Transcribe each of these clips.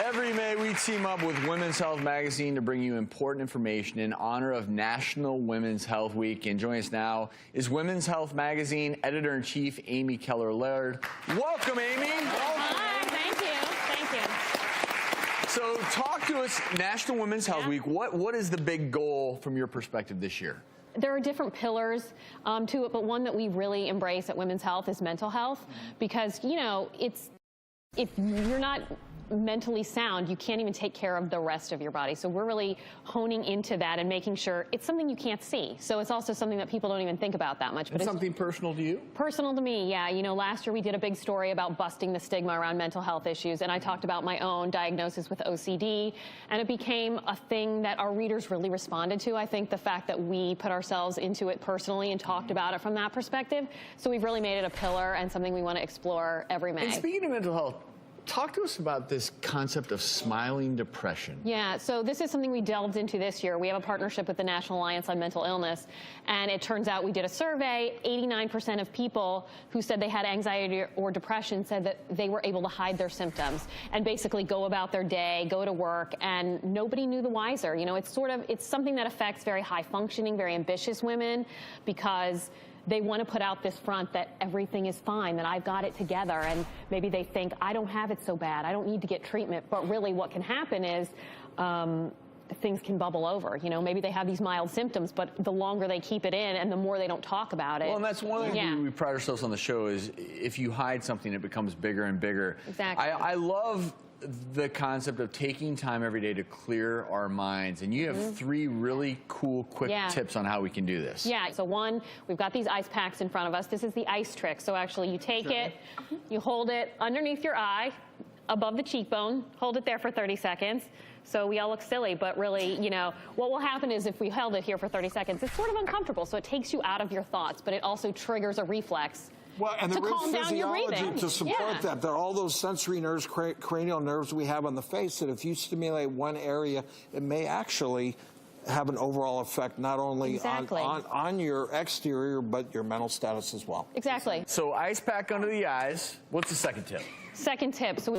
Every May, we team up with Women's Health Magazine to bring you important information in honor of National Women's Health Week. And joining us now is Women's Health Magazine Editor-in-Chief Amy Keller Laird. Welcome, Amy. Hi, thank you. Thank you. So talk to us, National Women's Health Week. What is the big goal from your perspective this year? There are different pillars to it, but one that we really embrace at Women's Health is mental health, because, you know, if you're not mentally sound, you can't even take care of the rest of your body. So we're really honing into that and making sure it's something you can't see. So it's also something that people don't even think about that much. But it's something personal to you? Personal to me, yeah. You know, last year we did a big story about busting the stigma around mental health issues, and I talked about my own diagnosis with OCD, and it became a thing that our readers really responded to. I think the fact that we put ourselves into it personally and talked about it from that perspective. So we've really made it a pillar and something we want to explore every May. And speaking of mental health, talk to us about this concept of smiling depression. Yeah, so this is something we delved into this year. We have a partnership with the National Alliance on Mental Illness, and it turns out we did a survey. 89% of people who said they had anxiety or depression said that they were able to hide their symptoms and basically go about their day, go to work, and nobody knew the wiser. You know, it's something that affects very high-functioning, very ambitious women, because they want to put out this front that everything is fine, that I've got it together, and maybe they think, I don't have it so bad, I don't need to get treatment. But really what can happen is things can bubble over. You know, maybe they have these mild symptoms, but the longer they keep it in and the more they don't talk about it. Well, and that's one thing we pride ourselves on the show is if you hide something, it becomes bigger and bigger. Exactly. I love the concept of taking time every day to clear our minds, and you have three really cool, quick tips on how we can do this. Yeah, so one, we've got these ice packs in front of us. This is the ice trick. So actually you take it, you hold it underneath your eye, above the cheekbone, hold it there for 30 seconds. So we all look silly, but really, you know, what will happen is if we held it here for 30 seconds, it's sort of uncomfortable, so it takes you out of your thoughts, but it also triggers a reflex. Well, and the real physiology to support that. There are all those sensory nerves, cranial nerves we have on the face, that if you stimulate one area, it may actually have an overall effect not only on your exterior, but your mental status as well. Exactly. So ice pack under the eyes. What's the second tip? Second tip. So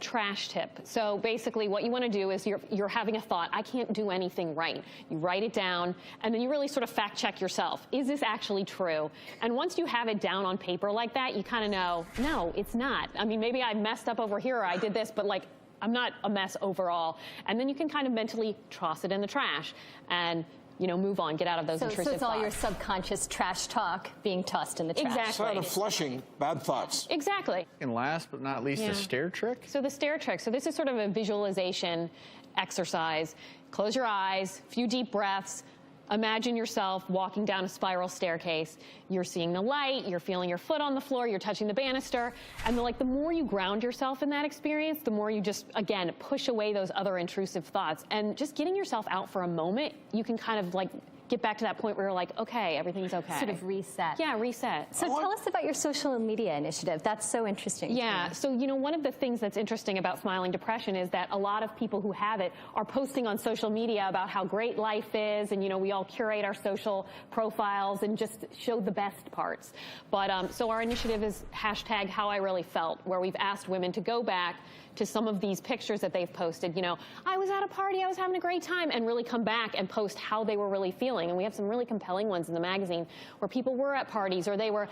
trash tip. So basically what you want to do is you're having a thought, I can't do anything right. You write it down, and then you really sort of fact check yourself. Is this actually true? And once you have it down on paper like that, you kind of know, no, it's not. I mean, maybe I messed up over here or I did this, but like, I'm not a mess overall. And then you can kind of mentally toss it in the trash and, you know, move on, get out of those intrusive thoughts. So it's all your subconscious trash talk being tossed in the trash. Exactly. It's kind of flushing bad thoughts. Exactly. And last but not least, the stare trick. So the stare trick. So this is sort of a visualization exercise. Close your eyes, few deep breaths. Imagine yourself walking down a spiral staircase. You're seeing the light, you're feeling your foot on the floor, you're touching the banister, and the more you ground yourself in that experience, the more you just, again, push away those other intrusive thoughts. And just getting yourself out for a moment, you can kind of get back to that point where you're like, okay, everything's okay. Sort of reset. Yeah, reset. So tell us about your social media initiative. That's so interesting. Yeah, so you know, one of the things that's interesting about smiling depression is that a lot of people who have it are posting on social media about how great life is, and you know, we all curate our social profiles and just show the best parts. But so our initiative is #HowIReallyFelt, where we've asked women to go back to some of these pictures that they've posted. You know, I was at a party, I was having a great time, and really come back and post how they were really feeling. And we have some really compelling ones in the magazine where people were at parties, or they were,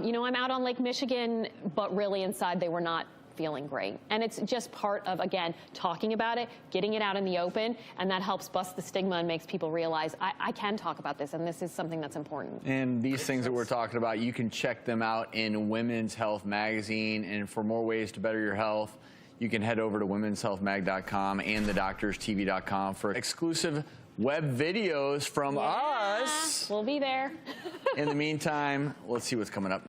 you know, I'm out on Lake Michigan, but really inside they were not feeling great. And it's just part of, again, talking about it, getting it out in the open, and that helps bust the stigma and makes people realize, I can talk about this, and this is something that's important. And these things that we're talking about, you can check them out in Women's Health Magazine, and for more ways to better your health, you can head over to womenshealthmag.com and thedoctorstv.com for exclusive web videos from us. We'll be there. In the meantime, let's see what's coming up.